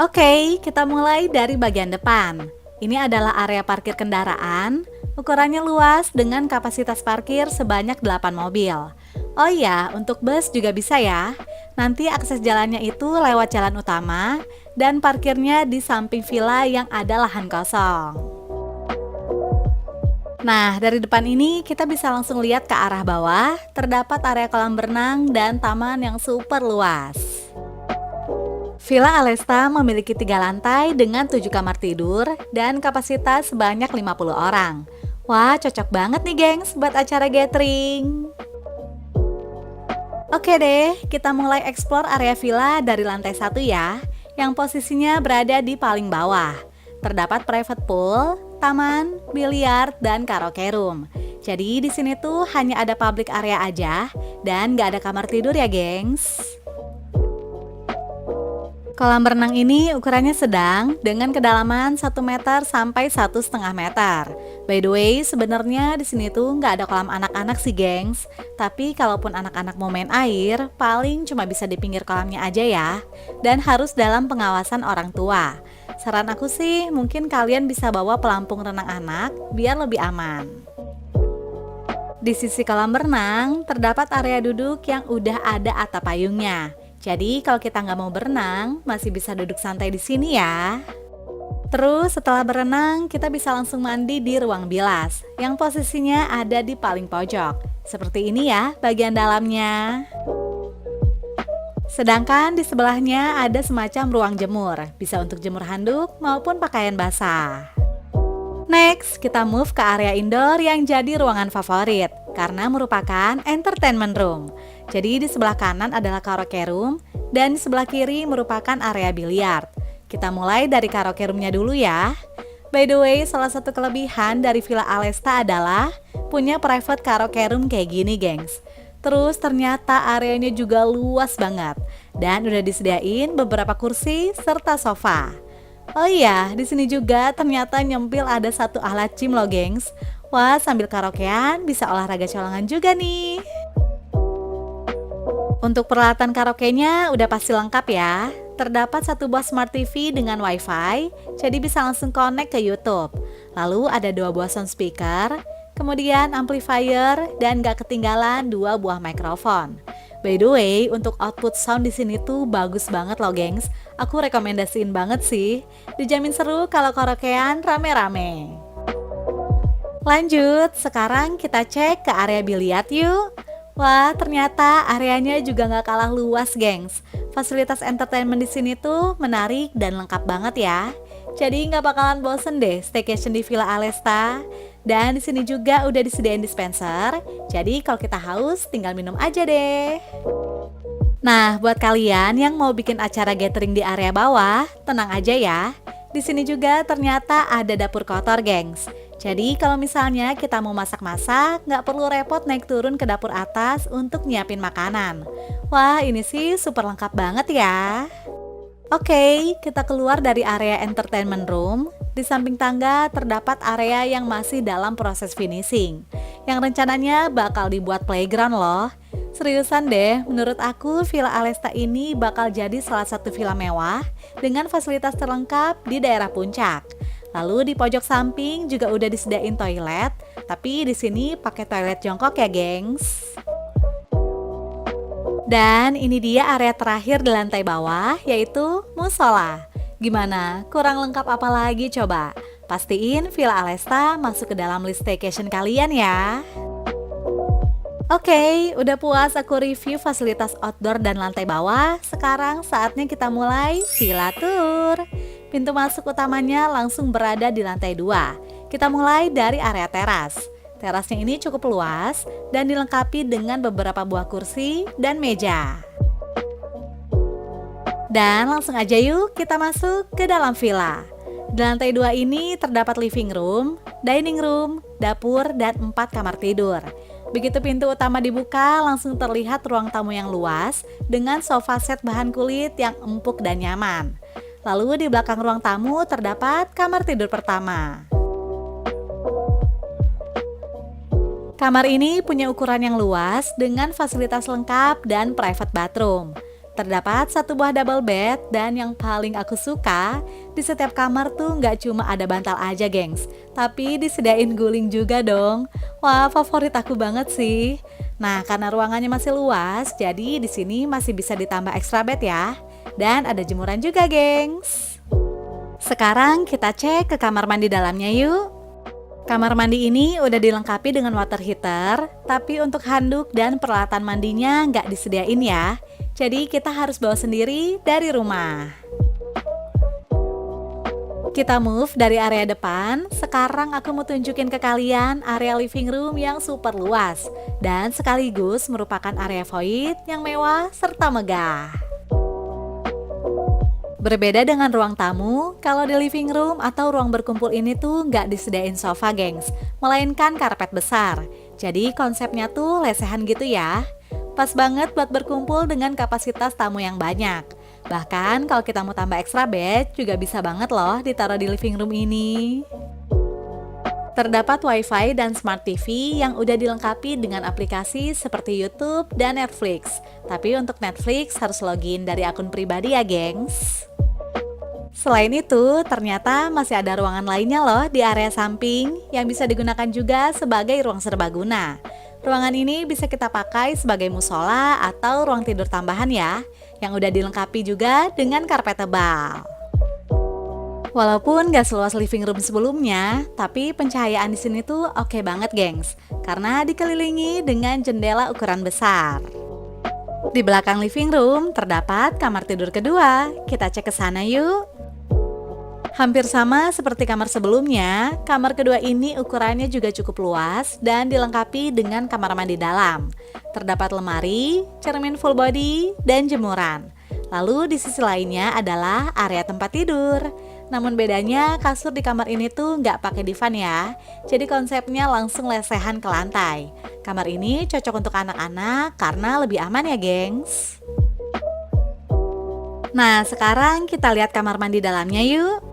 Oke, kita mulai dari bagian depan. Ini adalah area parkir kendaraan. Ukurannya luas dengan kapasitas parkir sebanyak 8 mobil. Oh iya, untuk bus juga bisa ya. Nanti akses jalannya itu lewat jalan utama dan parkirnya di samping villa yang ada lahan kosong. Nah, dari depan ini kita bisa langsung lihat ke arah bawah. Terdapat area kolam berenang dan taman yang super luas. Villa Alesta memiliki 3 lantai dengan 7 kamar tidur dan kapasitas sebanyak 50 orang. Wah, cocok banget nih gengs buat acara gathering. Oke deh, kita mulai explore area villa dari lantai 1 ya, yang posisinya berada di paling bawah. Terdapat private pool, taman, biliar, dan karaoke room. Jadi di sini tuh hanya ada public area aja dan nggak ada kamar tidur ya gengs. Kolam berenang ini ukurannya sedang dengan kedalaman 1 meter sampai 1,5 meter. By the way, sebenarnya di sini tuh nggak ada kolam anak-anak sih gengs. Tapi kalaupun anak-anak mau main air, paling cuma bisa di pinggir kolamnya aja ya. Dan harus dalam pengawasan orang tua. Saran aku sih mungkin kalian bisa bawa pelampung renang anak biar lebih aman. Di sisi kolam berenang, terdapat area duduk yang udah ada atap payungnya. Jadi kalau kita nggak mau berenang, masih bisa duduk santai di sini ya. Terus setelah berenang, kita bisa langsung mandi di ruang bilas, yang posisinya ada di paling pojok. Seperti ini ya bagian dalamnya. Sedangkan di sebelahnya ada semacam ruang jemur, bisa untuk jemur handuk maupun pakaian basah. Next, kita move ke area indoor yang jadi ruangan favorit, karena merupakan entertainment room. Jadi di sebelah kanan adalah karaoke room dan di sebelah kiri merupakan area biliar. Kita mulai dari karaoke roomnya dulu ya. By the way, salah satu kelebihan dari Villa Alesta adalah punya private karaoke room kayak gini gengs. Terus ternyata areanya juga luas banget dan udah disediain beberapa kursi serta sofa. Oh iya, di sini juga ternyata nyempil ada satu alat gym loh gengs. Wah, sambil karaokean bisa olahraga colongan juga nih. Untuk peralatan karaoke-nya udah pasti lengkap ya. Terdapat satu buah smart TV dengan wifi, jadi bisa langsung connect ke YouTube. Lalu ada 2 buah sound speaker, kemudian amplifier, dan gak ketinggalan 2 buah mikrofon. By the way, untuk output sound di sini tuh bagus banget loh gengs. Aku rekomendasiin banget sih. Dijamin seru kalau karaokean rame-rame. Lanjut, sekarang kita cek ke area biliar yuk. Wah, ternyata areanya juga nggak kalah luas, gengs. Fasilitas entertainment di sini tuh menarik dan lengkap banget ya. Jadi nggak bakalan bosen deh staycation di Villa Alesta. Dan di sini juga udah disediain dispenser. Jadi kalau kita haus, tinggal minum aja deh. Nah, buat kalian yang mau bikin acara gathering di area bawah, tenang aja ya. Di sini juga ternyata ada dapur kotor, gengs. Jadi kalau misalnya kita mau masak-masak, nggak perlu repot naik turun ke dapur atas untuk nyiapin makanan. Wah, ini sih super lengkap banget ya. Oke, kita keluar dari area entertainment room. Di samping tangga terdapat area yang masih dalam proses finishing, yang rencananya bakal dibuat playground loh. Seriusan deh, menurut aku Villa Alesta ini bakal jadi salah satu villa mewah dengan fasilitas terlengkap di daerah puncak. Lalu di pojok samping juga udah disediain toilet, tapi di sini pakai toilet jongkok ya, gengs. Dan ini dia area terakhir di lantai bawah, yaitu musola. Gimana? Kurang lengkap apa lagi coba? Pastiin Villa Alesta masuk ke dalam list staycation kalian ya. Oke, udah puas aku review fasilitas outdoor dan lantai bawah. Sekarang saatnya kita mulai villa tour. Pintu masuk utamanya langsung berada di lantai 2. Kita mulai dari area teras. Terasnya ini cukup luas dan dilengkapi dengan beberapa buah kursi dan meja. Dan langsung aja yuk kita masuk ke dalam villa. Di lantai 2 ini terdapat living room, dining room, dapur, dan 4 kamar tidur. Begitu pintu utama dibuka, langsung terlihat ruang tamu yang luas dengan sofa set bahan kulit yang empuk dan nyaman. Lalu di belakang ruang tamu terdapat kamar tidur pertama. Kamar ini punya ukuran yang luas dengan fasilitas lengkap dan private bathroom. Terdapat satu buah double bed dan yang paling aku suka, di setiap kamar tuh nggak cuma ada bantal aja gengs, tapi disediain guling juga dong. Wah, favorit aku banget sih. Nah, karena ruangannya masih luas, jadi di sini masih bisa ditambah extra bed ya. Dan ada jemuran juga gengs. Sekarang kita cek ke kamar mandi dalamnya yuk. Kamar mandi ini udah dilengkapi dengan water heater, tapi untuk handuk dan peralatan mandinya nggak disediain ya. Jadi kita harus bawa sendiri dari rumah. Kita move dari area depan, sekarang aku mau tunjukin ke kalian area living room yang super luas. Dan sekaligus merupakan area void yang mewah serta megah. Berbeda dengan ruang tamu, kalau di living room atau ruang berkumpul ini tuh nggak disediain sofa gengs, melainkan karpet besar. Jadi konsepnya tuh lesehan gitu ya. Pas banget buat berkumpul dengan kapasitas tamu yang banyak. Bahkan kalau kita mau tambah extra bed juga bisa banget loh ditaruh di living room ini. Terdapat wifi dan smart TV yang udah dilengkapi dengan aplikasi seperti YouTube dan Netflix. Tapi untuk Netflix harus login dari akun pribadi ya gengs. Selain itu, ternyata masih ada ruangan lainnya loh di area samping yang bisa digunakan juga sebagai ruang serbaguna. Ruangan ini bisa kita pakai sebagai musola atau ruang tidur tambahan ya, yang udah dilengkapi juga dengan karpet tebal. Walaupun gak seluas living room sebelumnya, tapi pencahayaan di sini tuh oke banget gengs, karena dikelilingi dengan jendela ukuran besar. Di belakang living room terdapat kamar tidur kedua, kita cek ke sana yuk. Hampir sama seperti kamar sebelumnya, kamar kedua ini ukurannya juga cukup luas dan dilengkapi dengan kamar mandi dalam. Terdapat lemari, cermin full body, dan jemuran. Lalu di sisi lainnya adalah area tempat tidur. Namun bedanya kasur di kamar ini tuh nggak pakai divan ya, jadi konsepnya langsung lesehan ke lantai. Kamar ini cocok untuk anak-anak karena lebih aman ya gengs. Nah sekarang kita lihat kamar mandi dalamnya yuk.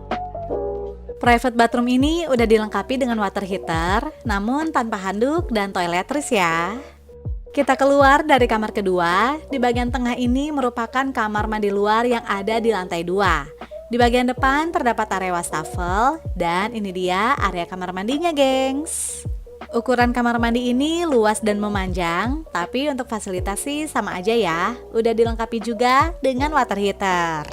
Private bathroom ini udah dilengkapi dengan water heater, namun tanpa handuk dan toiletries ya. Kita keluar dari kamar kedua, di bagian tengah ini merupakan kamar mandi luar yang ada di lantai 2. Di bagian depan terdapat area wastafel, dan ini dia area kamar mandinya gengs. Ukuran kamar mandi ini luas dan memanjang, tapi untuk fasilitas sih sama aja ya, udah dilengkapi juga dengan water heater.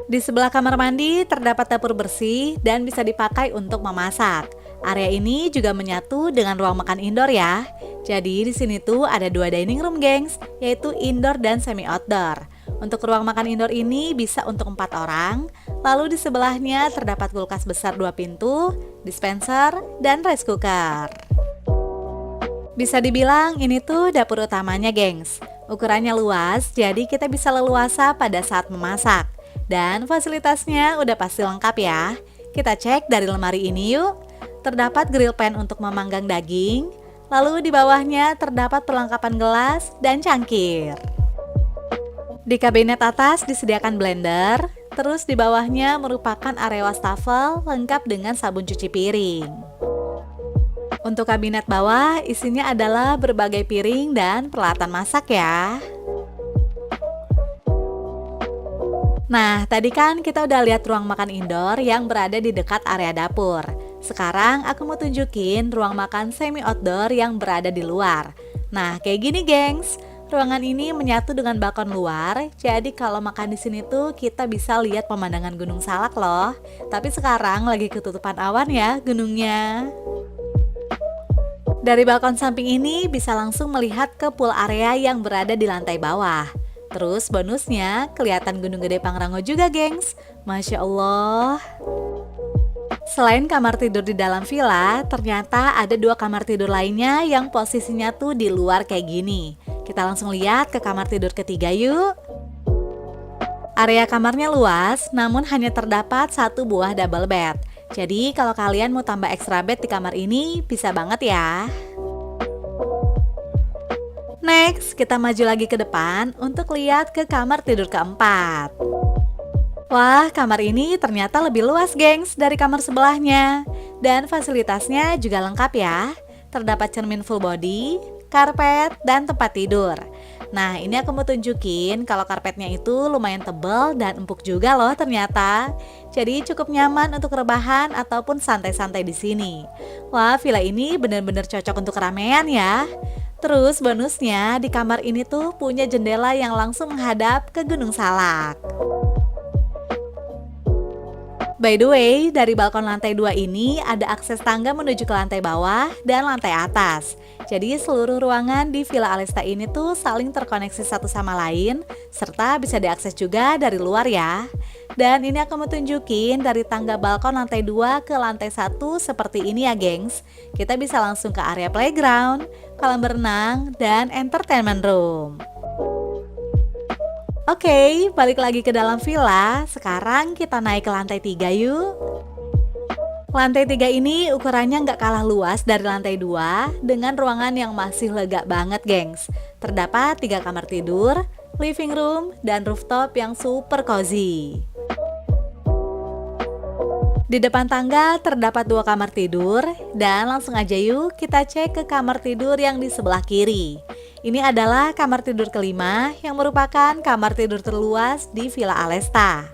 Di sebelah kamar mandi terdapat dapur bersih dan bisa dipakai untuk memasak. Area ini juga menyatu dengan ruang makan indoor ya. Jadi di sini tuh ada 2 dining room gengs, yaitu indoor dan semi outdoor. Untuk ruang makan indoor ini bisa untuk 4 orang. Lalu di sebelahnya terdapat kulkas besar 2 pintu, dispenser, dan rice cooker. Bisa dibilang ini tuh dapur utamanya gengs. Ukurannya luas, jadi kita bisa leluasa pada saat memasak. Dan fasilitasnya udah pasti lengkap ya. Kita cek dari lemari ini yuk. Terdapat grill pan untuk memanggang daging. Lalu di bawahnya terdapat perlengkapan gelas dan cangkir. Di kabinet atas disediakan blender. Terus di bawahnya merupakan area wastafel lengkap dengan sabun cuci piring. Untuk kabinet bawah isinya adalah berbagai piring dan peralatan masak ya. Nah, tadi kan kita udah lihat ruang makan indoor yang berada di dekat area dapur. Sekarang aku mau tunjukin ruang makan semi outdoor yang berada di luar. Nah, kayak gini gengs. Ruangan ini menyatu dengan balkon luar, jadi kalau makan di sini tuh kita bisa lihat pemandangan Gunung Salak loh. Tapi sekarang lagi ketutupan awan ya gunungnya. Dari balkon samping ini bisa langsung melihat ke pool area yang berada di lantai bawah. Terus bonusnya kelihatan Gunung Gede Pangrango juga gengs. Masya Allah. Selain kamar tidur di dalam villa, ternyata ada 2 kamar tidur lainnya yang posisinya tuh di luar kayak gini. Kita langsung lihat ke kamar tidur ketiga yuk. Area kamarnya luas, namun hanya terdapat 1 buah double bed. Jadi kalau kalian mau tambah extra bed di kamar ini, bisa banget ya. Next, kita maju lagi ke depan untuk lihat ke kamar tidur keempat. Wah, kamar ini ternyata lebih luas gengs dari kamar sebelahnya. Dan fasilitasnya juga lengkap ya. Terdapat cermin full body, karpet, dan tempat tidur. Nah, ini aku mau tunjukin kalau karpetnya itu lumayan tebal dan empuk juga loh ternyata. Jadi cukup nyaman untuk rebahan ataupun santai-santai di sini. Wah, villa ini benar-benar cocok untuk keramaian ya. Terus bonusnya di kamar ini tuh punya jendela yang langsung menghadap ke Gunung Salak. By the way, dari balkon lantai 2 ini ada akses tangga menuju ke lantai bawah dan lantai atas. Jadi seluruh ruangan di Villa Alesta ini tuh saling terkoneksi satu sama lain, serta bisa diakses juga dari luar ya. Dan ini aku mau tunjukin dari tangga balkon lantai 2 ke lantai 1 seperti ini ya gengs. Kita bisa langsung ke area playground, kolam berenang, dan entertainment room. Oke, balik lagi ke dalam villa. Sekarang kita naik ke lantai 3 yuk. Lantai 3 ini ukurannya nggak kalah luas dari lantai 2 dengan ruangan yang masih lega banget gengs. Terdapat 3 kamar tidur, living room, dan rooftop yang super cozy. Di depan tangga terdapat 2 kamar tidur dan langsung aja yuk kita cek ke kamar tidur yang di sebelah kiri. Ini adalah kamar tidur kelima yang merupakan kamar tidur terluas di Villa Alesta.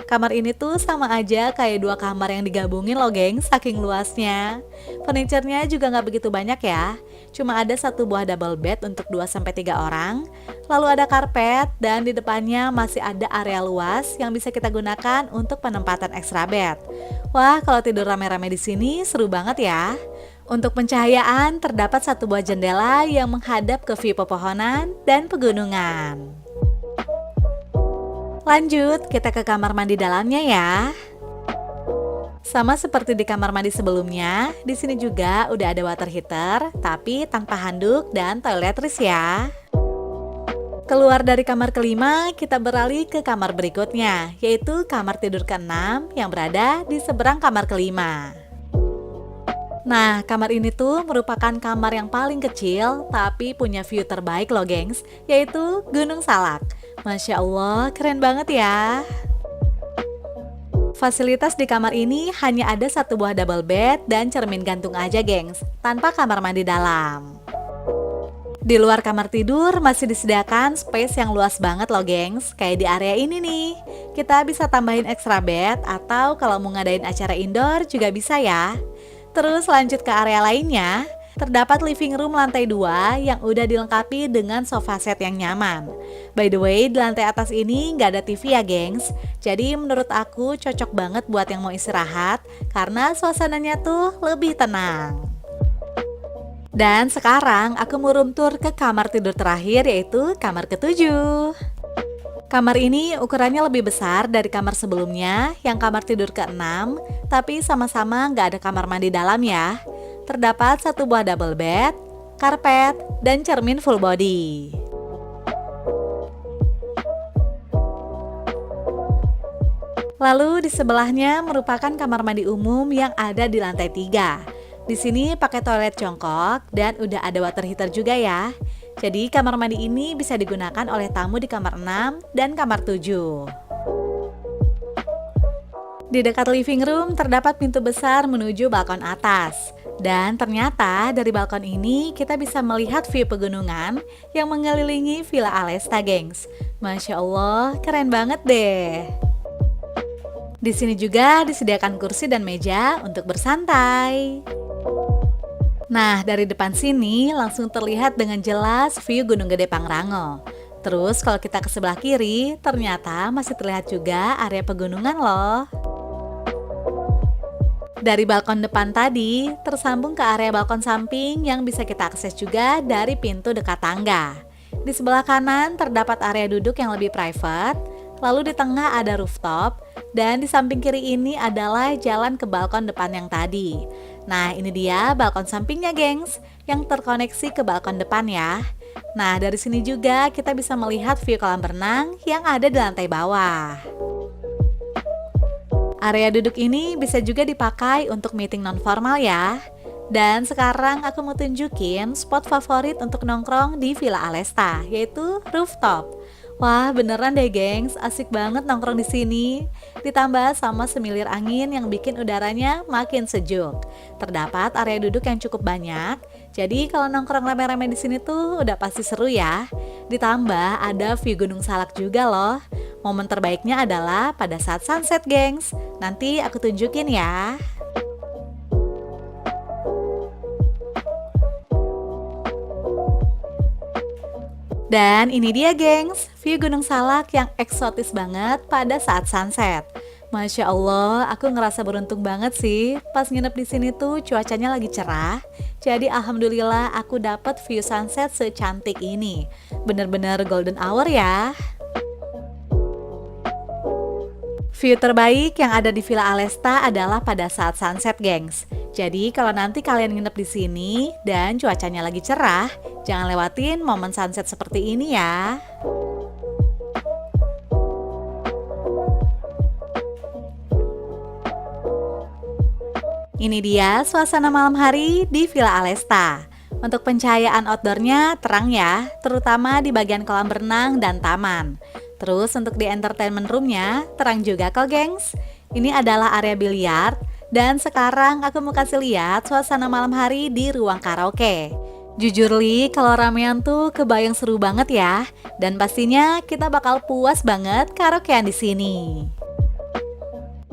Kamar ini tuh sama aja kayak 2 kamar yang digabungin loh geng, saking luasnya. Furniturnya juga nggak begitu banyak ya, cuma ada 1 buah double bed untuk 2-3 orang. Lalu ada karpet dan di depannya masih ada area luas yang bisa kita gunakan untuk penempatan extra bed. Wah, kalau tidur rame-rame di sini seru banget ya. Untuk pencahayaan terdapat 1 buah jendela yang menghadap ke view pepohonan dan pegunungan. Lanjut, kita ke kamar mandi dalamnya ya. Sama seperti di kamar mandi sebelumnya, di sini juga udah ada water heater, tapi tanpa handuk dan toiletries ya. Keluar dari kamar kelima, kita beralih ke kamar berikutnya, yaitu kamar tidur ke-6 yang berada di seberang kamar kelima. Nah, kamar ini tuh merupakan kamar yang paling kecil, tapi punya view terbaik loh gengs, yaitu Gunung Salak. Masya Allah, keren banget ya. Fasilitas di kamar ini hanya ada 1 buah double bed dan cermin gantung aja gengs, tanpa kamar mandi dalam. Di luar kamar tidur masih disediakan space yang luas banget loh gengs, kayak di area ini nih. Kita bisa tambahin extra bed atau kalau mau ngadain acara indoor juga bisa ya. Terus lanjut ke area lainnya, terdapat living room lantai 2 yang udah dilengkapi dengan sofa set yang nyaman. By the way, di lantai atas ini nggak ada TV ya gengs, jadi menurut aku cocok banget buat yang mau istirahat karena suasananya tuh lebih tenang. Dan sekarang aku mau room tour ke kamar tidur terakhir, yaitu kamar ke-7. Kamar ini ukurannya lebih besar dari kamar sebelumnya yang kamar tidur ke-6, tapi sama-sama nggak ada kamar mandi dalam ya. Terdapat 1 buah double bed, karpet, dan cermin full body. Lalu di sebelahnya merupakan kamar mandi umum yang ada di lantai 3. Di sini pakai toilet jongkok dan udah ada water heater juga ya. Jadi kamar mandi ini bisa digunakan oleh tamu di kamar 6 dan kamar 7. Di dekat living room terdapat pintu besar menuju balkon atas. Dan ternyata dari balkon ini kita bisa melihat view pegunungan yang mengelilingi Villa Alesta gengs. Masya Allah, keren banget deh. Di sini juga disediakan kursi dan meja untuk bersantai. Nah, dari depan sini langsung terlihat dengan jelas view Gunung Gede Pangrango. Terus kalau kita ke sebelah kiri, ternyata masih terlihat juga area pegunungan loh. Dari balkon depan tadi, tersambung ke area balkon samping yang bisa kita akses juga dari pintu dekat tangga. Di sebelah kanan terdapat area duduk yang lebih private, lalu di tengah ada rooftop, dan di samping kiri ini adalah jalan ke balkon depan yang tadi. Nah, ini dia balkon sampingnya gengs, yang terkoneksi ke balkon depan ya. Nah, dari sini juga kita bisa melihat view kolam renang yang ada di lantai bawah. Area duduk ini bisa juga dipakai untuk meeting non formal ya. Dan sekarang aku mau tunjukin spot favorit untuk nongkrong di Villa Alesta, yaitu rooftop. Wah, beneran deh gengs, asik banget nongkrong di sini. Ditambah sama semilir angin yang bikin udaranya makin sejuk. Terdapat area duduk yang cukup banyak, Jadi kalau nongkrong rame-rame di sini tuh udah pasti seru ya. Ditambah ada view Gunung Salak juga loh. Momen terbaiknya adalah pada saat sunset, gengs. Nanti aku tunjukin ya. Dan ini dia gengs, view Gunung Salak yang eksotis banget pada saat sunset. Masya Allah, aku ngerasa beruntung banget sih. Pas nginep di sini tuh cuacanya lagi cerah. Jadi alhamdulillah aku dapat view sunset secantik ini. Bener-bener golden hour ya. View terbaik yang ada di Villa Alesta adalah pada saat sunset, gengs. Jadi kalau nanti kalian nginep di sini dan cuacanya lagi cerah, jangan lewatin momen sunset seperti ini ya. Ini dia suasana malam hari di Villa Alesta. Untuk pencahayaan outdoornya terang ya, terutama di bagian kolam renang dan taman. Terus untuk di entertainment roomnya terang juga kok, gengs. Ini adalah area biliar. Dan sekarang aku mau kasih lihat suasana malam hari di ruang karaoke. Jujur Li, kalau ramean tuh kebayang seru banget ya. Dan pastinya kita bakal puas banget karaokean di sini.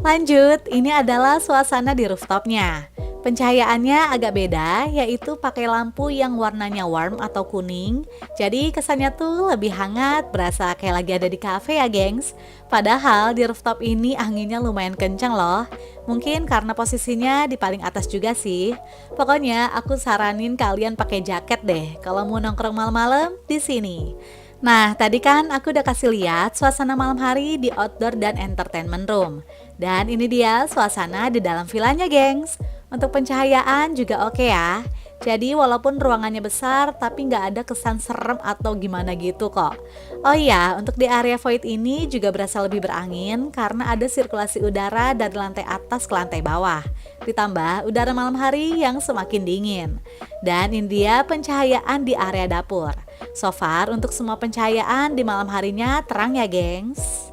Lanjut, ini adalah suasana di rooftopnya. Pencahayaannya agak beda, yaitu pakai lampu yang warnanya warm atau kuning. Jadi kesannya tuh lebih hangat, berasa kayak lagi ada di cafe ya gengs. Padahal di rooftop ini anginnya lumayan kencang loh. Mungkin karena posisinya di paling atas juga sih. Pokoknya aku saranin kalian pakai jaket deh kalau mau nongkrong malam-malam di sini. Nah, tadi kan aku udah kasih lihat suasana malam hari di outdoor dan entertainment room. Dan ini dia suasana di dalam villanya, gengs. Untuk pencahayaan juga oke ya. Jadi walaupun ruangannya besar, tapi nggak ada kesan serem atau gimana gitu kok. Oh iya, untuk di area void ini juga berasa lebih berangin karena ada sirkulasi udara dari lantai atas ke lantai bawah. Ditambah udara malam hari yang semakin dingin. Dan ini dia pencahayaan di area dapur. So far untuk semua pencahayaan di malam harinya terang ya gengs.